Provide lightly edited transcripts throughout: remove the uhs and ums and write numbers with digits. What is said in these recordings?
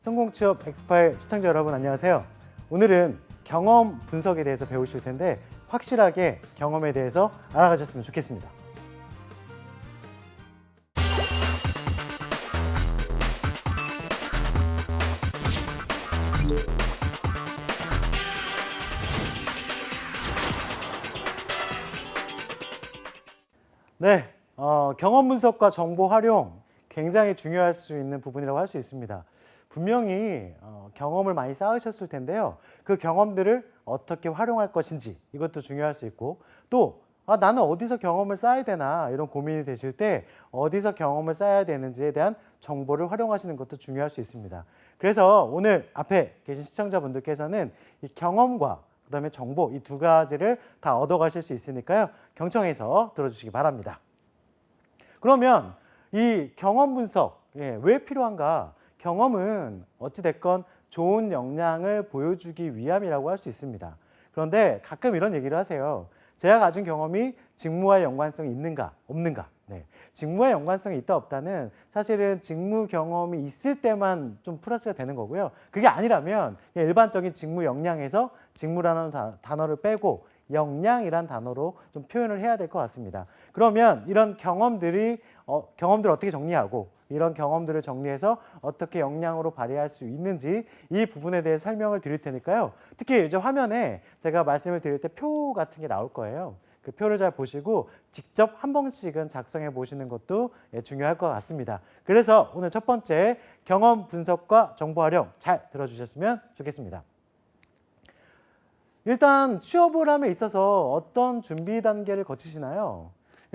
성공취업 엑스파일 시청자 여러분 안녕하세요. 오늘은 경험 분석에 대해서 배우실 텐데 확실하게 경험에 대해서 알아가셨으면 좋겠습니다. 네, 경험 분석과 정보 활용 굉장히 중요할 수 있는 부분이라고 할 수 있습니다. 분명히 경험을 많이 쌓으셨을 텐데요. 그 경험들을 어떻게 활용할 것인지 이것도 중요할 수 있고 또 나는 어디서 경험을 쌓아야 되나 이런 고민이 되실 때 어디서 경험을 쌓아야 되는지에 대한 정보를 활용하시는 것도 중요할 수 있습니다. 그래서 오늘 앞에 계신 시청자분들께서는 이 경험과 그다음에 정보 이 두 가지를 다 얻어가실 수 있으니까요. 경청해서 들어주시기 바랍니다. 그러면 이 경험 분석 왜 필요한가? 경험은 어찌됐건 좋은 역량을 보여주기 위함이라고 할 수 있습니다. 그런데 가끔 이런 얘기를 하세요. 제가 가진 경험이 직무와 연관성이 있는가 없는가. 직무와 연관성이 있다 없다는 사실은 직무 경험이 있을 때만 좀 플러스가 되는 거고요. 그게 아니라면 일반적인 직무 역량에서 직무라는 단어를 빼고 역량이란 단어로 좀 표현을 해야 될 것 같습니다. 그러면 이런 경험들을 어떻게 정리하고 이런 경험들을 정리해서 어떻게 역량으로 발휘할 수 있는지 이 부분에 대해 설명을 드릴 테니까요. 특히 이제 화면에 제가 말씀을 드릴 때 표 같은 게 나올 거예요. 그 표를 잘 보시고 직접 한 번씩은 작성해 보시는 것도 중요할 것 같습니다. 그래서 오늘 첫 번째 경험 분석과 정보 활용 잘 들어주셨으면 좋겠습니다. 일단 취업을 함에 있어서 어떤 준비 단계를 거치시나요?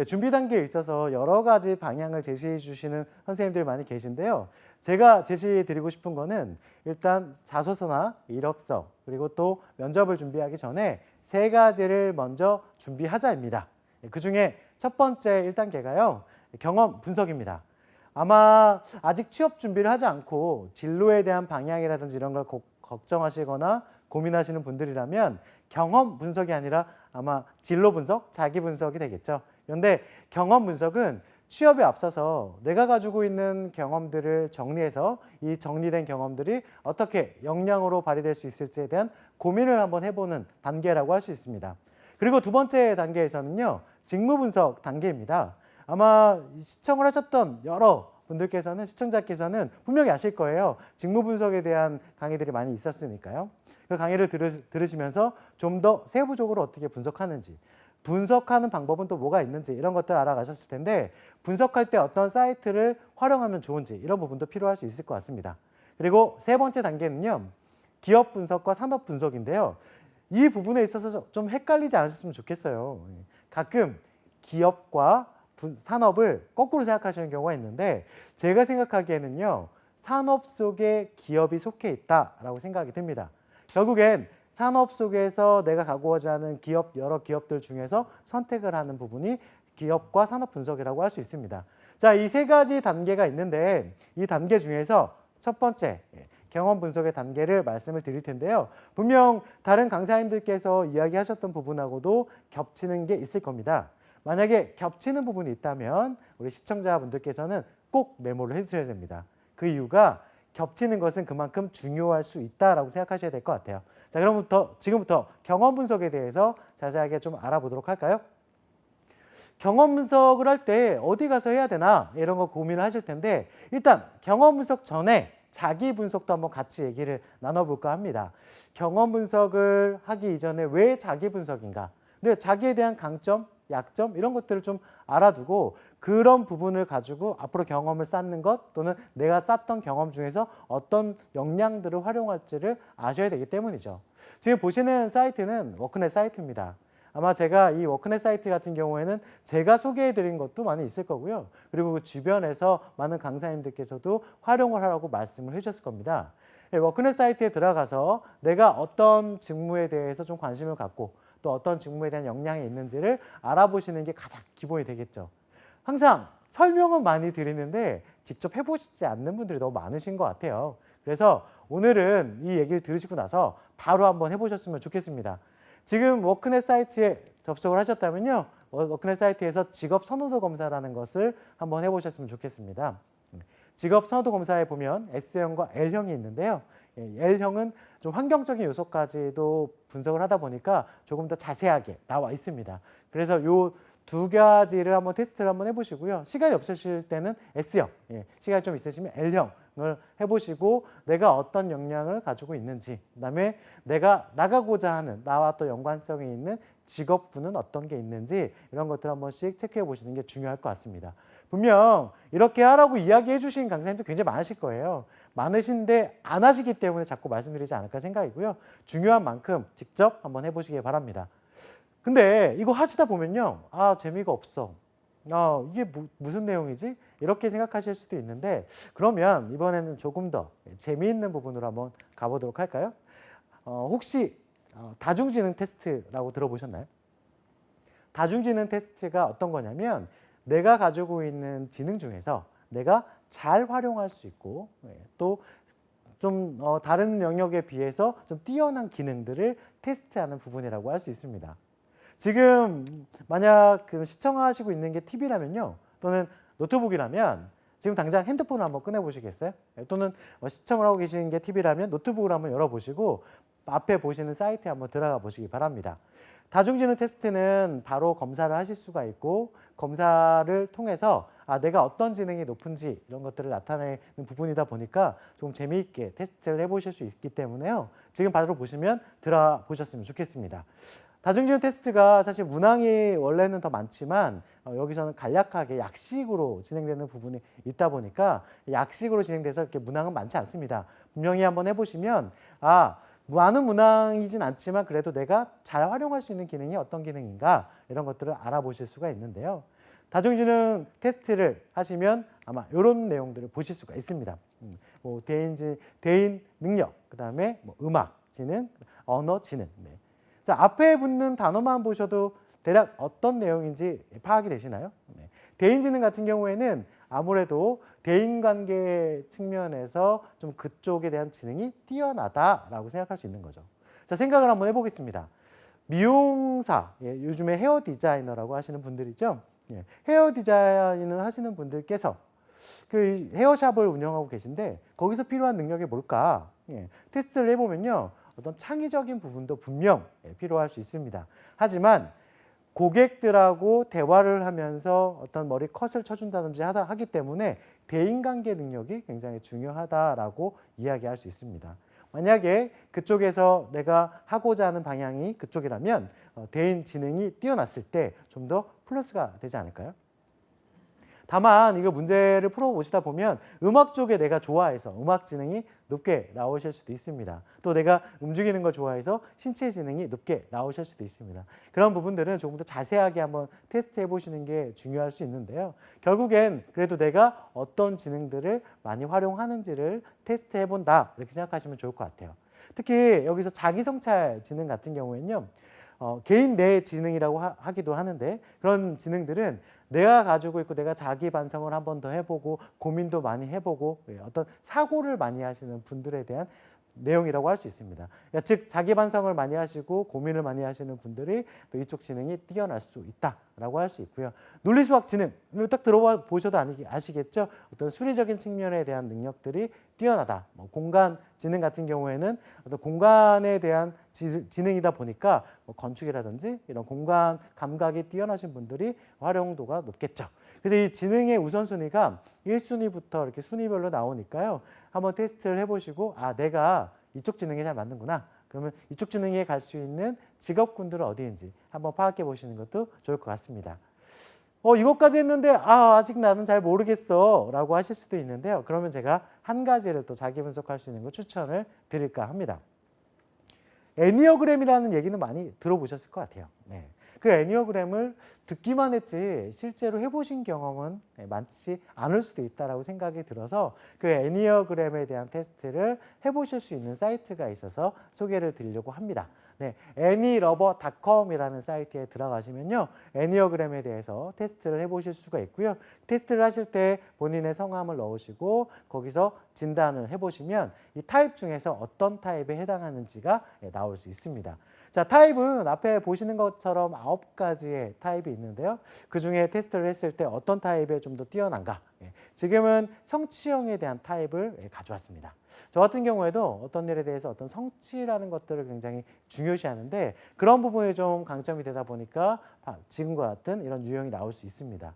준비 단계에 있어서 여러 가지 방향을 제시해 주시는 선생님들이 많이 계신데요. 제가 제시해 드리고 싶은 거는 일단 자소서나 이력서 그리고 또 면접을 준비하기 전에 세 가지를 먼저 준비하자입니다. 그중에 첫 번째 1단계가요. 경험 분석입니다. 아마 아직 취업 준비를 하지 않고 진로에 대한 방향이라든지 이런 걸 걱정하시거나 고민하시는 분들이라면 경험 분석이 아니라 아마 진로 분석, 자기 분석이 되겠죠. 그런데 경험 분석은 취업에 앞서서 내가 가지고 있는 경험들을 정리해서 이 정리된 경험들이 어떻게 역량으로 발휘될 수 있을지에 대한 고민을 한번 해보는 단계라고 할 수 있습니다. 그리고 두 번째 단계에서는요. 직무 분석 단계입니다. 아마 시청을 하셨던 여러 분들께서는 시청자께서는 분명히 아실 거예요. 직무 분석에 대한 강의들이 많이 있었으니까요. 그 강의를 들으시면서 좀 더 세부적으로 어떻게 분석하는지 분석하는 방법은 또 뭐가 있는지 이런 것들 알아가셨을 텐데 분석할 때 어떤 사이트를 활용하면 좋은지 이런 부분도 필요할 수 있을 것 같습니다. 그리고 세 번째 단계는요. 기업 분석과 산업 분석인데요. 이 부분에 있어서 좀 헷갈리지 않으셨으면 좋겠어요. 가끔 기업과 산업을 거꾸로 생각하시는 경우가 있는데 제가 생각하기에는요. 산업 속에 기업이 속해 있다라고 생각이 듭니다. 결국엔 산업 속에서 내가 가고자 하는 여러 기업들 중에서 선택을 하는 부분이 기업과 산업 분석이라고 할 수 있습니다. 자, 이 세 가지 단계가 있는데 이 단계 중에서 첫 번째 경험 분석의 단계를 말씀을 드릴 텐데요. 분명 다른 강사님들께서 이야기하셨던 부분하고도 겹치는 게 있을 겁니다. 만약에 겹치는 부분이 있다면 우리 시청자분들께서는 꼭 메모를 해주셔야 됩니다. 그 이유가 겹치는 것은 그만큼 중요할 수 있다라고 생각하셔야 될 것 같아요. 자, 그럼 지금부터 경험 분석에 대해서 자세하게 좀 알아보도록 할까요? 경험 분석을 할 때 어디 가서 해야 되나 이런 거 고민을 하실 텐데 일단 경험 분석 전에 자기 분석도 한번 같이 얘기를 나눠볼까 합니다. 경험 분석을 하기 이전에 왜 자기 분석인가? 근데 자기에 대한 강점, 약점 이런 것들을 좀 알아두고 그런 부분을 가지고 앞으로 경험을 쌓는 것 또는 내가 쌓던 경험 중에서 어떤 역량들을 활용할지를 아셔야 되기 때문이죠. 지금 보시는 사이트는 워크넷 사이트입니다. 아마 제가 이 워크넷 사이트 같은 경우에는 제가 소개해드린 것도 많이 있을 거고요. 그리고 그 주변에서 많은 강사님들께서도 활용을 하라고 말씀을 해주셨을 겁니다. 워크넷 사이트에 들어가서 내가 어떤 직무에 대해서 좀 관심을 갖고 또 어떤 직무에 대한 역량이 있는지를 알아보시는 게 가장 기본이 되겠죠. 항상 설명은 많이 드리는데 직접 해보시지 않는 분들이 너무 많으신 것 같아요. 그래서 오늘은 이 얘기를 들으시고 나서 바로 한번 해보셨으면 좋겠습니다. 지금 워크넷 사이트에 접속을 하셨다면요. 워크넷 사이트에서 직업 선호도 검사라는 것을 한번 해보셨으면 좋겠습니다. 직업 선호도 검사에 보면 S형과 L형이 있는데요. L형은 좀 환경적인 요소까지도 분석을 하다 보니까 조금 더 자세하게 나와 있습니다. 그래서 요 두 가지를 한번 테스트를 한번 해보시고요. 시간이 없으실 때는 S형, 시간이 좀 있으시면 L형을 해보시고 내가 어떤 역량을 가지고 있는지, 그다음에 내가 나가고자 하는 나와 또 연관성이 있는 직업군은 어떤 게 있는지 이런 것들 한 번씩 체크해 보시는 게 중요할 것 같습니다. 분명 이렇게 하라고 이야기해 주신 강사님도 굉장히 많으실 거예요. 많으신데 안 하시기 때문에 자꾸 말씀드리지 않을까 생각이고요. 중요한 만큼 직접 한번 해보시기 바랍니다. 근데 이거 하시다 보면요. 아, 재미가 없어. 이게 무슨 내용이지? 이렇게 생각하실 수도 있는데 그러면 이번에는 조금 더 재미있는 부분으로 한번 가보도록 할까요? 혹시 다중지능 테스트라고 들어보셨나요? 다중지능 테스트가 어떤 거냐면 내가 가지고 있는 지능 중에서 내가 잘 활용할 수 있고 또 좀 다른 영역에 비해서 좀 뛰어난 기능들을 테스트하는 부분이라고 할 수 있습니다. 지금 만약 시청하시고 있는 게 TV라면요. 또는 노트북이라면 지금 당장 핸드폰을 한번 꺼내 보시겠어요? 또는 시청을 하고 계신 게 TV라면 노트북을 한번 열어보시고 앞에 보시는 사이트에 한번 들어가 보시기 바랍니다. 다중지능 테스트는 바로 검사를 하실 수가 있고 검사를 통해서 내가 어떤 지능이 높은지 이런 것들을 나타내는 부분이다 보니까 좀 재미있게 테스트를 해보실 수 있기 때문에요. 지금 바로 보시면 들어보셨으면 좋겠습니다. 다중지능 테스트가 사실 문항이 원래는 더 많지만 여기서는 간략하게 약식으로 진행되는 부분이 있다 보니까 약식으로 진행돼서 이렇게 문항은 많지 않습니다. 분명히 한번 해보시면 많은 문항이진 않지만 그래도 내가 잘 활용할 수 있는 기능이 어떤 기능인가 이런 것들을 알아보실 수가 있는데요. 다중지능 테스트를 하시면 아마 이런 내용들을 보실 수가 있습니다. 대인 능력, 그다음에 음악 지능, 언어 지능. 자, 앞에 붙는 단어만 보셔도 대략 어떤 내용인지 파악이 되시나요? 대인지능 같은 경우에는 아무래도 대인관계 측면에서 좀 그쪽에 대한 지능이 뛰어나다라고 생각할 수 있는 거죠. 자, 생각을 한번 해보겠습니다. 미용사, 요즘에 헤어 디자이너라고 하시는 분들이죠. 헤어 디자인을 하시는 분들께서 그 헤어샵을 운영하고 계신데 거기서 필요한 능력이 뭘까? 테스트를 해보면요. 어떤 창의적인 부분도 분명 필요할 수 있습니다. 하지만 고객들하고 대화를 하면서 어떤 머리 컷을 쳐준다든지 하기 때문에 대인관계 능력이 굉장히 중요하다라고 이야기할 수 있습니다. 만약에 그쪽에서 내가 하고자 하는 방향이 그쪽이라면 대인 지능이 뛰어났을 때 좀 더 플러스가 되지 않을까요? 다만 이거 문제를 풀어보시다 보면 음악 쪽에 내가 좋아해서 음악 지능이 높게 나오실 수도 있습니다. 또 내가 움직이는 걸 좋아해서 신체 지능이 높게 나오실 수도 있습니다. 그런 부분들은 조금 더 자세하게 한번 테스트해 보시는 게 중요할 수 있는데요. 결국엔 그래도 내가 어떤 지능들을 많이 활용하는지를 테스트해 본다 이렇게 생각하시면 좋을 것 같아요. 특히 여기서 자기성찰 지능 같은 경우에는요. 개인 내 지능이라고 하기도 하는데 그런 지능들은 내가 가지고 있고 내가 자기 반성을 한 번 더 해보고 고민도 많이 해보고 어떤 사고를 많이 하시는 분들에 대한 내용이라고 할 수 있습니다. 그러니까 즉 자기 반성을 많이 하시고 고민을 많이 하시는 분들이 또 이쪽 지능이 뛰어날 수 있다라고 할 수 있고요. 논리수학 지능 딱 들어보셔도 아시겠죠? 어떤 수리적인 측면에 대한 능력들이 뛰어나다. 공간 지능 같은 경우에는 어떤 공간에 대한 지능이다 보니까 건축이라든지 이런 공간 감각이 뛰어나신 분들이 활용도가 높겠죠. 그래서 이 지능의 우선순위가 1순위부터 이렇게 순위별로 나오니까요. 한번 테스트를 해보시고 내가 이쪽 지능에 잘 맞는구나. 그러면 이쪽 지능에 갈 수 있는 직업군들은 어디인지 한번 파악해 보시는 것도 좋을 것 같습니다. 이것까지 했는데 아직 나는 잘 모르겠어 라고 하실 수도 있는데요. 그러면 제가 한 가지를 또 자기 분석할 수 있는 거 추천을 드릴까 합니다. 애니어그램이라는 얘기는 많이 들어보셨을 것 같아요. 그 애니어그램을 듣기만 했지 실제로 해보신 경험은 많지 않을 수도 있다고 생각이 들어서 그 애니어그램에 대한 테스트를 해보실 수 있는 사이트가 있어서 소개를 드리려고 합니다. anylover.com이라는 사이트에 들어가시면요. 애니어그램에 대해서 테스트를 해보실 수가 있고요. 테스트를 하실 때 본인의 성함을 넣으시고 거기서 진단을 해보시면 이 타입 중에서 어떤 타입에 해당하는지가 나올 수 있습니다. 자, 타입은 앞에 보시는 것처럼 9가지의 타입이 있는데요. 그중에 테스트를 했을 때 어떤 타입에 좀 더 뛰어난가? 지금은 성취형에 대한 타입을 가져왔습니다. 저 같은 경우에도 어떤 일에 대해서 어떤 성취라는 것들을 굉장히 중요시하는데 그런 부분이 좀 강점이 되다 보니까 지금과 같은 이런 유형이 나올 수 있습니다.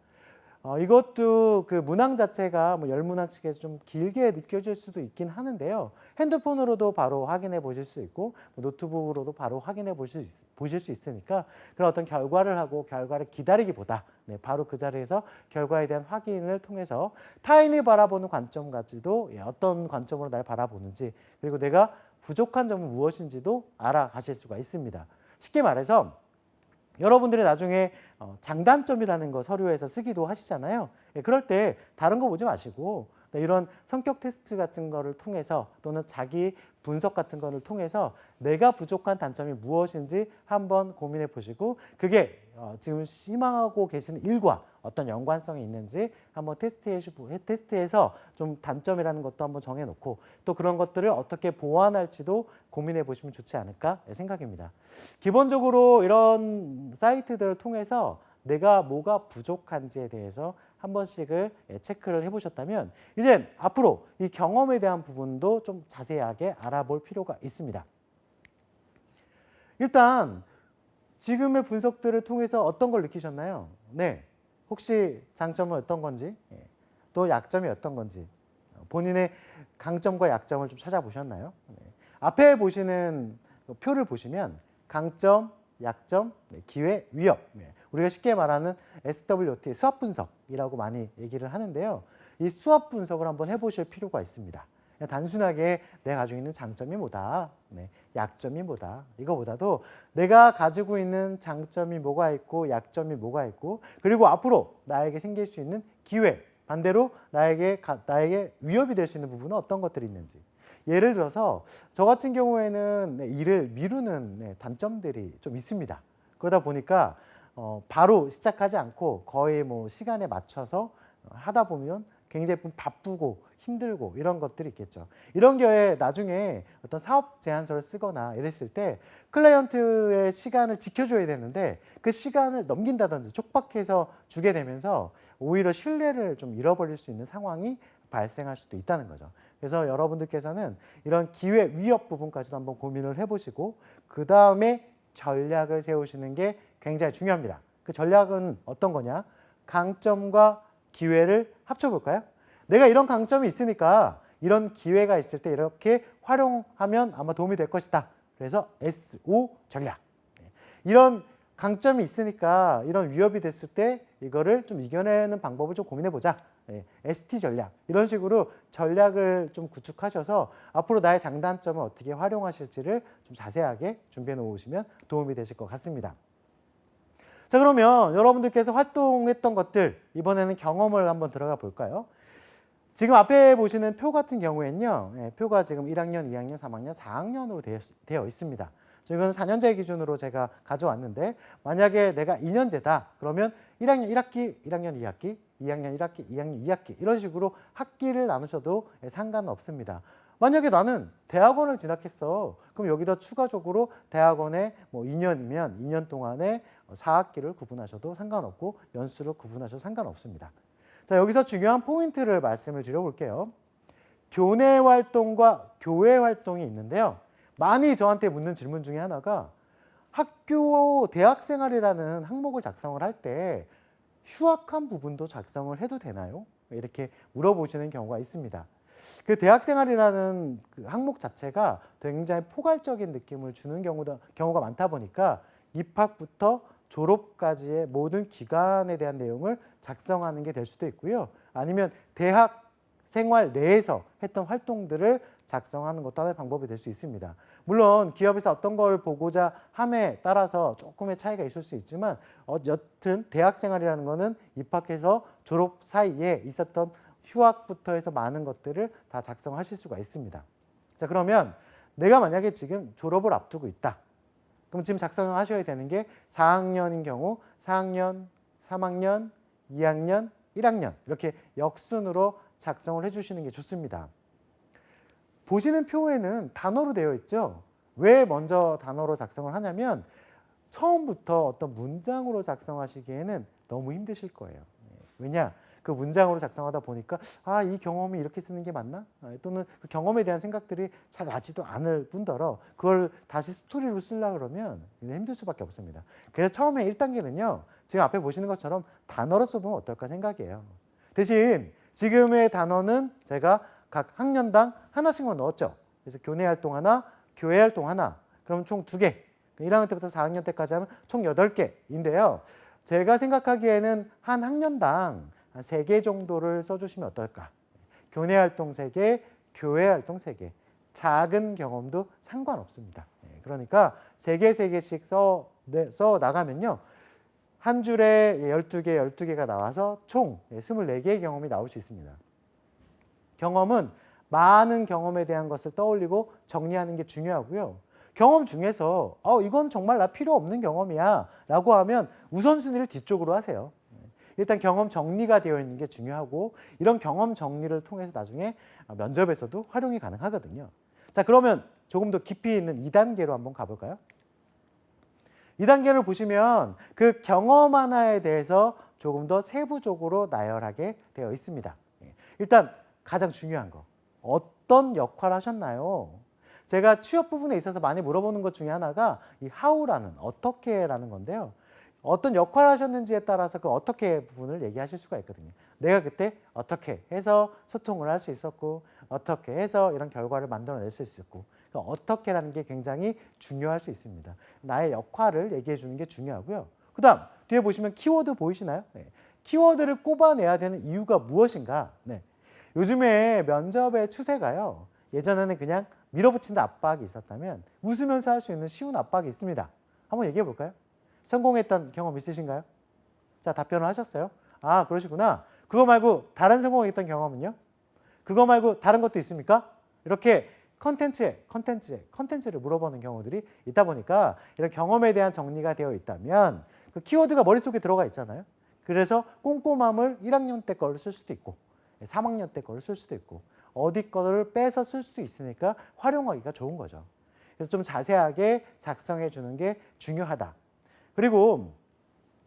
이것도 그 문항 자체가 뭐 열문항식에서 좀 길게 느껴질 수도 있긴 하는데요. 핸드폰으로도 바로 확인해 보실 수 있고 노트북으로도 바로 확인해 보실 수 있으니까 그런 어떤 결과를 하고 결과를 기다리기보다 바로 그 자리에서 결과에 대한 확인을 통해서 타인이 바라보는 관점까지도 어떤 관점으로 날 바라보는지 그리고 내가 부족한 점은 무엇인지도 알아가실 수가 있습니다. 쉽게 말해서 여러분들이 나중에 장단점이라는 거 서류에서 쓰기도 하시잖아요. 그럴 때 다른 거 보지 마시고 이런 성격 테스트 같은 거를 통해서 또는 자기 분석 같은 거를 통해서 내가 부족한 단점이 무엇인지 한번 고민해 보시고 그게 지금 희망하고 계시는 일과 어떤 연관성이 있는지 한번 테스트해서 좀 단점이라는 것도 한번 정해놓고 또 그런 것들을 어떻게 보완할지도 고민해 보시면 좋지 않을까 생각입니다. 기본적으로 이런 사이트들을 통해서 내가 뭐가 부족한지에 대해서 한 번씩을 체크를 해보셨다면 이제 앞으로 이 경험에 대한 부분도 좀 자세하게 알아볼 필요가 있습니다. 일단 지금의 분석들을 통해서 어떤 걸 느끼셨나요? 네, 혹시 장점은 어떤 건지 또 약점이 어떤 건지 본인의 강점과 약점을 좀 찾아보셨나요? 네. 앞에 보시는 표를 보시면 강점, 약점, 기회, 위협 우리가 쉽게 말하는 SWOT, 수합 분석이라고 많이 얘기를 하는데요. 이 수합 분석을 한번 해보실 필요가 있습니다. 단순하게 내가 가지고 있는 장점이 뭐다, 약점이 뭐다 이거보다도 내가 가지고 있는 장점이 뭐가 있고 약점이 뭐가 있고 그리고 앞으로 나에게 생길 수 있는 기회, 반대로 나에게 위협이 될 수 있는 부분은 어떤 것들이 있는지 예를 들어서 저 같은 경우에는 일을 미루는 단점들이 좀 있습니다. 그러다 보니까 바로 시작하지 않고 거의 뭐 시간에 맞춰서 하다 보면 굉장히 바쁘고 힘들고 이런 것들이 있겠죠. 이런 경우에 나중에 어떤 사업 제안서를 쓰거나 이랬을 때 클라이언트의 시간을 지켜줘야 되는데 그 시간을 넘긴다든지 촉박해서 주게 되면서 오히려 신뢰를 좀 잃어버릴 수 있는 상황이 발생할 수도 있다는 거죠. 그래서 여러분들께서는 이런 기회 위협 부분까지도 한번 고민을 해보시고 그 다음에 전략을 세우시는 게 굉장히 중요합니다. 그 전략은 어떤 거냐? 강점과 기회를 합쳐볼까요? 내가 이런 강점이 있으니까 이런 기회가 있을 때 이렇게 활용하면 아마 도움이 될 것이다. 그래서 SO 전략. 이런 강점이 있으니까 이런 위협이 됐을 때 이거를 좀 이겨내는 방법을 좀 고민해보자. ST 전략. 이런 식으로 전략을 좀 구축하셔서 앞으로 나의 장단점을 어떻게 활용하실지를 좀 자세하게 준비해 놓으시면 도움이 되실 것 같습니다. 자, 그러면 여러분들께서 활동했던 것들 이번에는 경험을 한번 들어가 볼까요? 지금 앞에 보시는 표 같은 경우에는요. 표가 지금 1학년, 2학년, 3학년, 4학년으로 되어 있습니다. 이건 4년제 기준으로 제가 가져왔는데 만약에 내가 2년제다. 그러면 1학년 1학기, 1학년 2학기, 2학년 1학기, 2학년 2학기 이런 식으로 학기를 나누셔도 상관은 없습니다. 만약에 나는 대학원을 진학했어. 그럼 여기다 추가적으로 대학원에 뭐 2년이면 2년 동안에 4학기를 구분하셔도 상관없고 연수를 구분하셔도 상관없습니다. 자, 여기서 중요한 포인트를 말씀을 드려볼게요. 교내 활동과 교회 활동이 있는데요. 많이 저한테 묻는 질문 중에 하나가 학교 대학생활이라는 항목을 작성을 할 때 휴학한 부분도 작성을 해도 되나요? 이렇게 물어보시는 경우가 있습니다. 그 대학생활이라는 그 항목 자체가 굉장히 포괄적인 느낌을 주는 경우가 많다 보니까 입학부터 졸업까지의 모든 기간에 대한 내용을 작성하는 게 될 수도 있고요. 아니면 대학 생활 내에서 했던 활동들을 작성하는 것도 하나의 방법이 될 수 있습니다. 물론 기업에서 어떤 걸 보고자 함에 따라서 조금의 차이가 있을 수 있지만 여튼 대학 생활이라는 거는 입학해서 졸업 사이에 있었던 휴학부터 해서 많은 것들을 다 작성하실 수가 있습니다. 자, 그러면 내가 만약에 지금 졸업을 앞두고 있다. 그럼 지금 작성하셔야 되는 게 4학년인 경우 4학년, 3학년, 2학년, 1학년 이렇게 역순으로 작성을 해주시는 게 좋습니다. 보시는 표에는 단어로 되어 있죠. 왜 먼저 단어로 작성을 하냐면 처음부터 어떤 문장으로 작성하시기에는 너무 힘드실 거예요. 왜냐? 그 문장으로 작성하다 보니까 이 경험이 이렇게 쓰는 게 맞나? 또는 그 경험에 대한 생각들이 잘 나지도 않을 뿐더러 그걸 다시 스토리로 쓰려고 그러면 힘들 수밖에 없습니다. 그래서 처음에 1단계는요. 지금 앞에 보시는 것처럼 단어로 써보면 어떨까 생각이에요. 대신 지금의 단어는 제가 각 학년당 하나씩만 넣었죠. 그래서 교내 활동 하나, 교회 활동 하나. 그럼 총 2개. 1학년 때부터 4학년 때까지 하면 총 8개인데요. 제가 생각하기에는 한 학년당 한 3개 정도를 써주시면 어떨까. 교내 활동 3개, 교회 활동 3개. 작은 경험도 상관없습니다. 그러니까 3개씩 써 나가면요. 한 줄에 12개가 나와서 총 24개의 경험이 나올 수 있습니다. 경험은 많은 경험에 대한 것을 떠올리고 정리하는 게 중요하고요. 경험 중에서 이건 정말 나 필요 없는 경험이야 라고 하면 우선순위를 뒤쪽으로 하세요. 일단 경험 정리가 되어 있는 게 중요하고 이런 경험 정리를 통해서 나중에 면접에서도 활용이 가능하거든요. 자, 그러면 조금 더 깊이 있는 2단계로 한번 가볼까요? 2단계를 보시면 그 경험 하나에 대해서 조금 더 세부적으로 나열하게 되어 있습니다. 일단 가장 중요한 거, 어떤 역할을 하셨나요? 제가 취업 부분에 있어서 많이 물어보는 것 중에 하나가 이 how라는 어떻게라는 건데요. 어떤 역할을 하셨는지에 따라서 그 어떻게 부분을 얘기하실 수가 있거든요. 내가 그때 어떻게 해서 소통을 할 수 있었고 어떻게 해서 이런 결과를 만들어낼 수 있었고 그러니까 어떻게라는 게 굉장히 중요할 수 있습니다. 나의 역할을 얘기해 주는 게 중요하고요. 그 다음 뒤에 보시면 키워드 보이시나요? 네. 키워드를 꼽아내야 되는 이유가 무엇인가? 네. 요즘에 면접의 추세가요. 예전에는 그냥 밀어붙인다 압박이 있었다면 웃으면서 할 수 있는 쉬운 압박이 있습니다. 한번 얘기해 볼까요? 성공했던 경험 있으신가요? 자, 답변을 하셨어요. 그러시구나. 그거 말고 다른 성공했던 경험은요? 그거 말고 다른 것도 있습니까? 이렇게 컨텐츠를 물어보는 경우들이 있다 보니까 이런 경험에 대한 정리가 되어 있다면 그 키워드가 머릿속에 들어가 있잖아요. 그래서 꼼꼼함을 1학년 때 거를 쓸 수도 있고 3학년 때 거를 쓸 수도 있고 어디 거를 빼서 쓸 수도 있으니까 활용하기가 좋은 거죠. 그래서 좀 자세하게 작성해 주는 게 중요하다. 그리고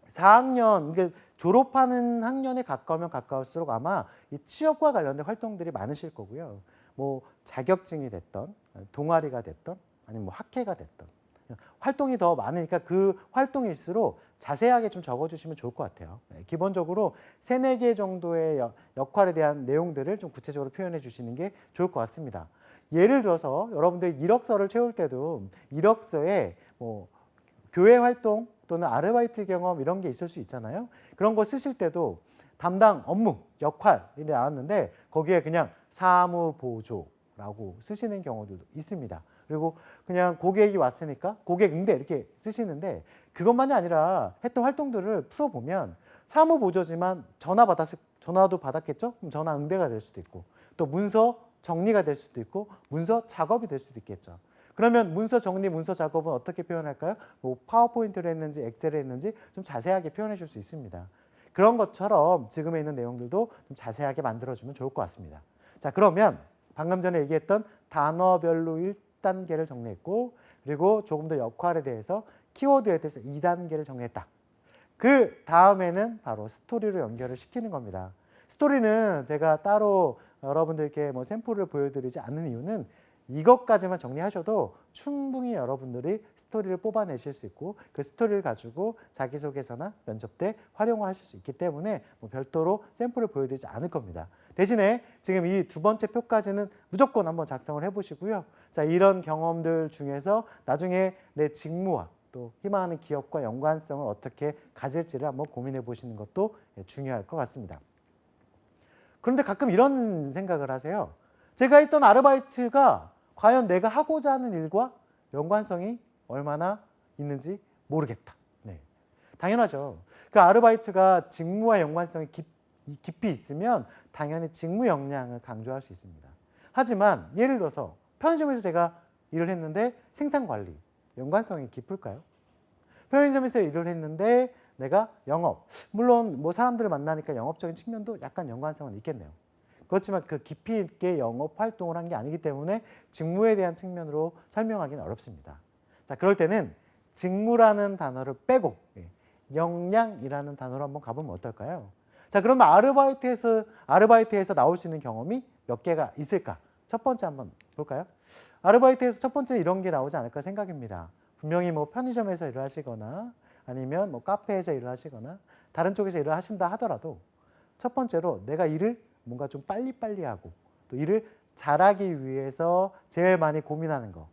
4학년, 이게 졸업하는 학년에 가까우면 가까울수록 아마 이 취업과 관련된 활동들이 많으실 거고요. 뭐 자격증이 됐던, 동아리가 됐던, 아니면 뭐 학회가 됐던 활동이 더 많으니까 그 활동일수록 자세하게 좀 적어주시면 좋을 것 같아요. 기본적으로 3, 4개 정도의 역할에 대한 내용들을 좀 구체적으로 표현해 주시는 게 좋을 것 같습니다. 예를 들어서 여러분들 이력서를 채울 때도 이력서에 뭐 교회 활동 또는 아르바이트 경험 이런 게 있을 수 있잖아요. 그런 거 쓰실 때도 담당 업무, 역할이 나왔는데 거기에 그냥 사무보조라고 쓰시는 경우도 있습니다. 그리고 그냥 고객이 왔으니까 고객 응대 이렇게 쓰시는데 그것만이 아니라 했던 활동들을 풀어보면 사무보조지만 전화도 받았겠죠? 그럼 전화 응대가 될 수도 있고 또 문서 정리가 될 수도 있고 문서 작업이 될 수도 있겠죠. 그러면 문서 정리, 문서 작업은 어떻게 표현할까요? 뭐 파워포인트를 했는지 엑셀을 했는지 좀 자세하게 표현해 줄 수 있습니다. 그런 것처럼 지금에 있는 내용들도 좀 자세하게 만들어주면 좋을 것 같습니다. 자, 그러면 방금 전에 얘기했던 단어별로 1단계를 정리했고 그리고 조금 더 역할에 대해서 키워드에 대해서 2단계를 정리했다. 그 다음에는 바로 스토리로 연결을 시키는 겁니다. 스토리는 제가 따로 여러분들께 뭐 샘플을 보여드리지 않는 이유는 이것까지만 정리하셔도 충분히 여러분들이 스토리를 뽑아내실 수 있고 그 스토리를 가지고 자기소개서나 면접 때 활용하실 수 있기 때문에 뭐 별도로 샘플을 보여드리지 않을 겁니다. 대신에 지금 이 2번째 표까지는 무조건 한번 작성을 해보시고요. 자, 이런 경험들 중에서 나중에 내 직무와 또 희망하는 기업과 연관성을 어떻게 가질지를 한번 고민해 보시는 것도 중요할 것 같습니다. 그런데 가끔 이런 생각을 하세요. 제가 했던 아르바이트가 과연 내가 하고자 하는 일과 연관성이 얼마나 있는지 모르겠다. 네. 당연하죠. 그 아르바이트가 직무와 연관성이 깊이 있으면 당연히 직무 역량을 강조할 수 있습니다. 하지만 예를 들어서 편의점에서 제가 일을 했는데 생산관리, 연관성이 깊을까요? 편의점에서 일을 했는데 내가 영업, 물론 뭐 사람들을 만나니까 영업적인 측면도 약간 연관성은 있겠네요. 그렇지만 그 깊이 있게 영업 활동을 한 게 아니기 때문에 직무에 대한 측면으로 설명하기는 어렵습니다. 자, 그럴 때는 직무라는 단어를 빼고 역량이라는 단어로 한번 가보면 어떨까요? 자, 그러면 아르바이트에서 나올 수 있는 경험이 몇 개가 있을까? 첫 번째 한번 볼까요? 아르바이트에서 첫 번째 이런 게 나오지 않을까 생각입니다. 분명히 뭐 편의점에서 일을 하시거나 아니면 뭐 카페에서 일을 하시거나 다른 쪽에서 일을 하신다 하더라도 첫 번째로 내가 일을 뭔가 좀 빨리빨리 하고 또 일을 잘하기 위해서 제일 많이 고민하는 거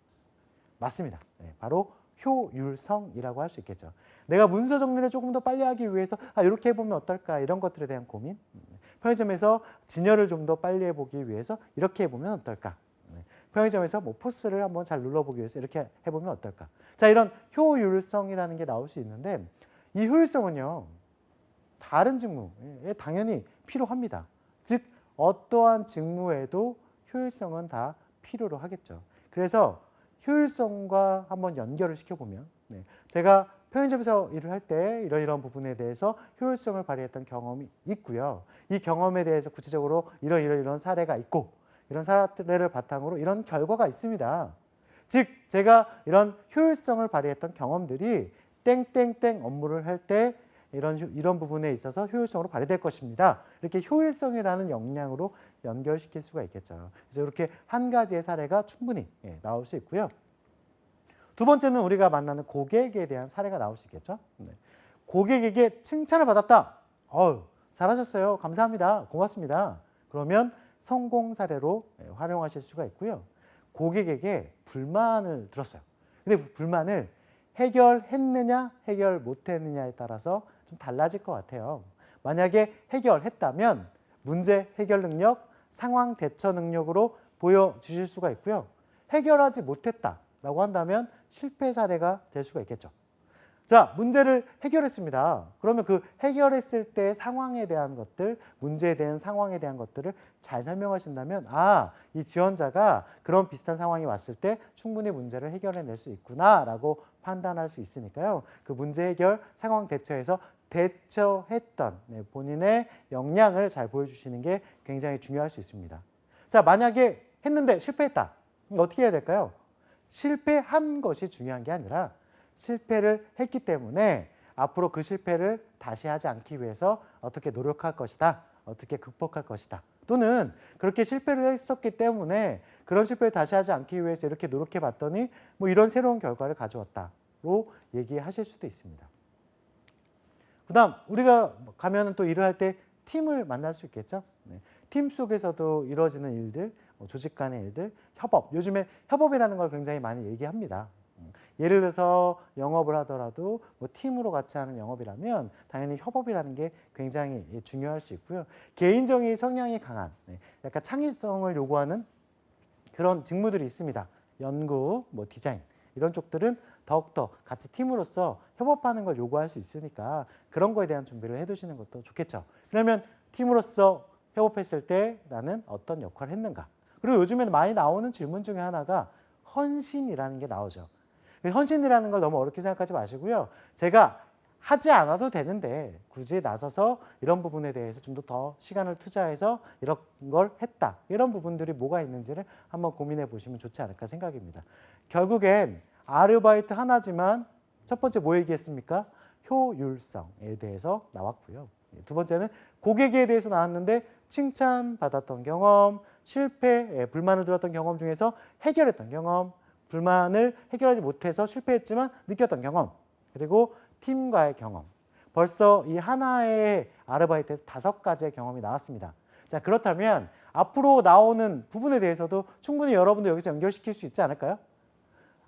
맞습니다. 네, 바로 효율성이라고 할 수 있겠죠. 내가 문서 정리를 조금 더 빨리 하기 위해서 이렇게 해보면 어떨까 이런 것들에 대한 고민. 편의점에서 진열을 좀 더 빨리 해보기 위해서 이렇게 해보면 어떨까. 편의점에서 뭐 포스를 한번 잘 눌러보기 위해서 이렇게 해보면 어떨까. 자, 이런 효율성이라는 게 나올 수 있는데 이 효율성은요. 다른 직무에 당연히 필요합니다. 즉 어떠한 직무에도 효율성은 다 필요로 하겠죠. 그래서 효율성과 한번 연결을 시켜보면 제가 편의점에서 일을 할 때 이런 부분에 대해서 효율성을 발휘했던 경험이 있고요. 이 경험에 대해서 구체적으로 이런 사례가 있고 이런 사례를 바탕으로 이런 결과가 있습니다. 즉 제가 이런 효율성을 발휘했던 경험들이 땡땡땡 업무를 할 때 이런 부분에 있어서 효율성으로 발휘될 것입니다. 이렇게 효율성이라는 역량으로 연결시킬 수가 있겠죠. 그래서 이렇게 한 가지의 사례가 충분히 나올 수 있고요. 두 번째는 우리가 만나는 고객에 대한 사례가 나올 수 있겠죠. 고객에게 칭찬을 받았다. 잘하셨어요. 감사합니다. 고맙습니다. 그러면 성공 사례로 활용하실 수가 있고요. 고객에게 불만을 들었어요. 근데 불만을 해결했느냐 해결 못했느냐에 따라서 좀 달라질 것 같아요. 만약에 해결했다면 문제 해결 능력, 상황 대처 능력으로 보여주실 수가 있고요. 해결하지 못했다라고 한다면 실패 사례가 될 수가 있겠죠. 자, 문제를 해결했습니다. 그러면 그 해결했을 때 상황에 대한 것들, 문제에 대한 상황에 대한 것들을 잘 설명하신다면 이 지원자가 그런 비슷한 상황이 왔을 때 충분히 문제를 해결해낼 수 있구나라고 판단할 수 있으니까요. 그 문제 해결, 상황 대처에서 대처했던 본인의 역량을 잘 보여주시는 게 굉장히 중요할 수 있습니다. 자, 만약에 했는데 실패했다. 어떻게 해야 될까요? 실패한 것이 중요한 게 아니라 실패를 했기 때문에 앞으로 그 실패를 다시 하지 않기 위해서 어떻게 노력할 것이다. 어떻게 극복할 것이다. 또는 그렇게 실패를 했었기 때문에 그런 실패를 다시 하지 않기 위해서 이렇게 노력해 봤더니 뭐 이런 새로운 결과를 가져왔다로 얘기하실 수도 있습니다. 그다음 우리가 가면 또 일을 할 때 팀을 만날 수 있겠죠. 팀 속에서도 이루어지는 일들, 조직 간의 일들, 협업. 요즘에 협업이라는 걸 굉장히 많이 얘기합니다. 예를 들어서 영업을 하더라도 뭐 팀으로 같이 하는 영업이라면 당연히 협업이라는 게 굉장히 중요할 수 있고요. 개인적인 성향이 강한 약간 창의성을 요구하는 그런 직무들이 있습니다. 연구, 뭐 디자인 이런 쪽들은 더욱더 같이 팀으로서 협업하는 걸 요구할 수 있으니까 그런 거에 대한 준비를 해두시는 것도 좋겠죠. 그러면 팀으로서 협업했을 때 나는 어떤 역할을 했는가. 그리고 요즘에는 많이 나오는 질문 중에 하나가 헌신이라는 게 나오죠. 헌신이라는 걸 너무 어렵게 생각하지 마시고요. 제가 하지 않아도 되는데 굳이 나서서 이런 부분에 대해서 좀 더 시간을 투자해서 이런 걸 했다. 이런 부분들이 뭐가 있는지를 한번 고민해 보시면 좋지 않을까 생각입니다. 결국엔 아르바이트 하나지만 첫 번째 뭐 얘기했습니까? 효율성에 대해서 나왔고요. 두 번째는 고객에 대해서 나왔는데 칭찬받았던 경험, 실패, 불만을 들었던 경험 중에서 해결했던 경험, 불만을 해결하지 못해서 실패했지만 느꼈던 경험, 그리고 팀과의 경험. 벌써 이 하나의 아르바이트에서 5가지의 경험이 나왔습니다. 자, 그렇다면 앞으로 나오는 부분에 대해서도 충분히 여러분도 여기서 연결시킬 수 있지 않을까요?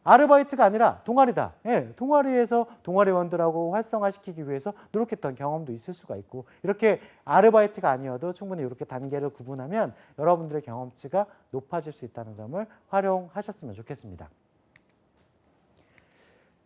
아르바이트가 아니라 동아리다. 동아리에서 동아리원들하고 활성화시키기 위해서 노력했던 경험도 있을 수가 있고 이렇게 아르바이트가 아니어도 충분히 이렇게 단계를 구분하면 여러분들의 경험치가 높아질 수 있다는 점을 활용하셨으면 좋겠습니다.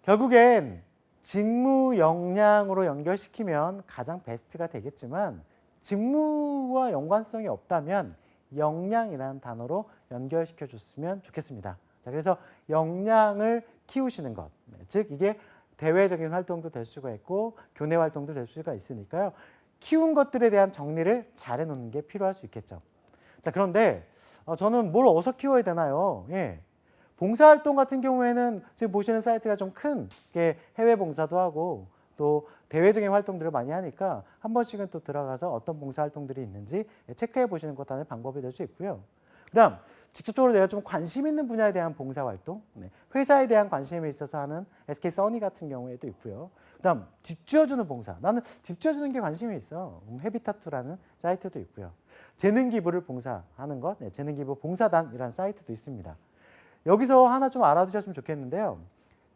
결국엔 직무 역량으로 연결시키면 가장 베스트가 되겠지만 직무와 연관성이 없다면 역량이라는 단어로 연결시켜 줬으면 좋겠습니다. 자, 그래서 역량을 키우시는 것, 즉 이게 대외적인 활동도 될 수가 있고 교내 활동도 될 수가 있으니까요. 키운 것들에 대한 정리를 잘 해놓는 게 필요할 수 있겠죠. 자, 그런데 저는 뭘 어디서 키워야 되나요? 예. 봉사활동 같은 경우에는 지금 보시는 사이트가 좀 큰 해외 봉사도 하고 또 대외적인 활동들을 많이 하니까 한 번씩은 또 들어가서 어떤 봉사활동들이 있는지 체크해 보시는 것도 하나의 방법이 될 수 있고요. 그다음 직접적으로 내가 좀 관심 있는 분야에 대한 봉사활동, 회사에 대한 관심이 있어서 하는 SK 써니 같은 경우에도 있고요. 그다음 집 지어주는 봉사, 나는 집 지어주는 게 관심이 있어. 헤비타투라는 사이트도 있고요. 재능 기부를 봉사하는 것, 재능 기부 봉사단이라는 사이트도 있습니다. 여기서 하나 좀 알아두셨으면 좋겠는데요.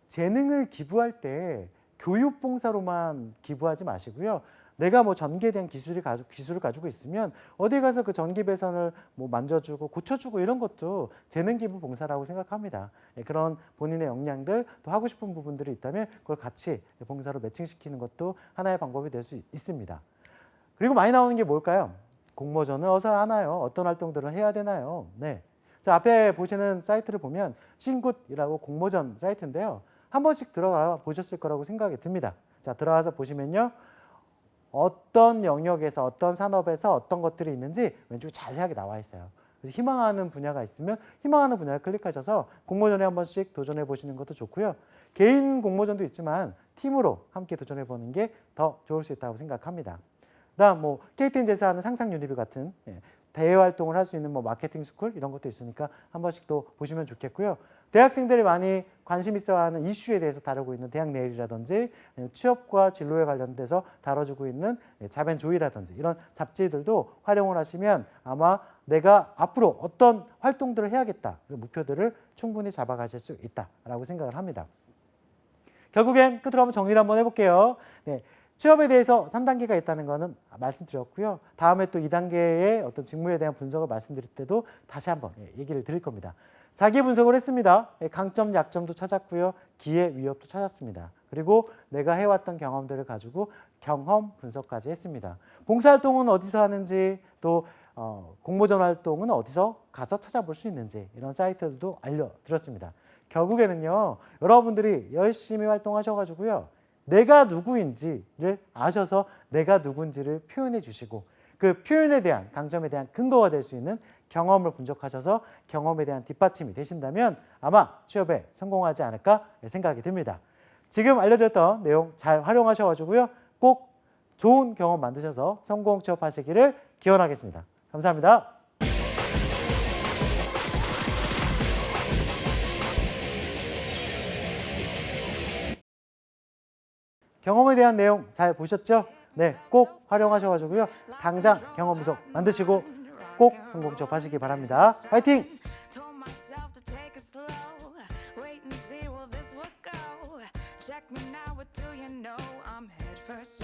재능을 기부할 때 교육 봉사로만 기부하지 마시고요. 내가 뭐 전기에 대한 기술을 가지고 있으면 어디 가서 그 전기 배선을 뭐 만져주고 고쳐주고 이런 것도 재능 기부 봉사라고 생각합니다. 그런 본인의 역량들 또 하고 싶은 부분들이 있다면 그걸 같이 봉사로 매칭시키는 것도 하나의 방법이 될 수 있습니다. 그리고 많이 나오는 게 뭘까요? 공모전은 어디서 하나요? 어떤 활동들을 해야 되나요? 네. 자, 앞에 보시는 사이트를 보면 싱굿이라고 공모전 사이트인데요. 한 번씩 들어가 보셨을 거라고 생각이 듭니다. 자, 들어가서 보시면요. 어떤 영역에서 어떤 산업에서 어떤 것들이 있는지 왼쪽에 자세하게 나와 있어요. 그래서 희망하는 분야가 있으면 희망하는 분야를 클릭하셔서 공모전에 한 번씩 도전해 보시는 것도 좋고요. 개인 공모전도 있지만 팀으로 함께 도전해 보는 게 더 좋을 수 있다고 생각합니다. 그다음 뭐 KTNG에서 하는 상상 유니브 같은 대외 활동을 할 수 있는 뭐 마케팅 스쿨 이런 것도 있으니까 한 번씩 또 보시면 좋겠고요. 대학생들이 많이 관심 있어하는 이슈에 대해서 다루고 있는 대학 내일이라든지 취업과 진로에 관련돼서 다뤄주고 있는 자벤조이라든지 이런 잡지들도 활용을 하시면 아마 내가 앞으로 어떤 활동들을 해야겠다 목표들을 충분히 잡아가실 수 있다라고 생각을 합니다. 결국엔 끝으로 한번 정리를 한번 해볼게요. 네. 취업에 대해서 3단계가 있다는 거는 말씀드렸고요. 다음에 또 2단계의 어떤 직무에 대한 분석을 말씀드릴 때도 다시 한번 얘기를 드릴 겁니다. 자기 분석을 했습니다. 강점, 약점도 찾았고요. 기회, 위협도 찾았습니다. 그리고 내가 해왔던 경험들을 가지고 경험 분석까지 했습니다. 봉사활동은 어디서 하는지 또 공모전 활동은 어디서 가서 찾아볼 수 있는지 이런 사이트들도 알려드렸습니다. 결국에는요. 여러분들이 열심히 활동하셔가지고요. 내가 누구인지를 아셔서 내가 누군지를 표현해 주시고 그 표현에 대한 강점에 대한 근거가 될 수 있는 경험을 분석하셔서 경험에 대한 뒷받침이 되신다면 아마 취업에 성공하지 않을까 생각이 듭니다. 지금 알려드렸던 내용 잘 활용하셔가지고요. 꼭 좋은 경험 만드셔서 성공 취업하시기를 기원하겠습니다. 감사합니다. 경험에 대한 내용 잘 보셨죠? 네, 꼭 활용하셔가지고요. 당장 경험 분석 만드시고 꼭 성공 취업하시기 바랍니다. 화이팅! Check me now, what do you know? I'm head first.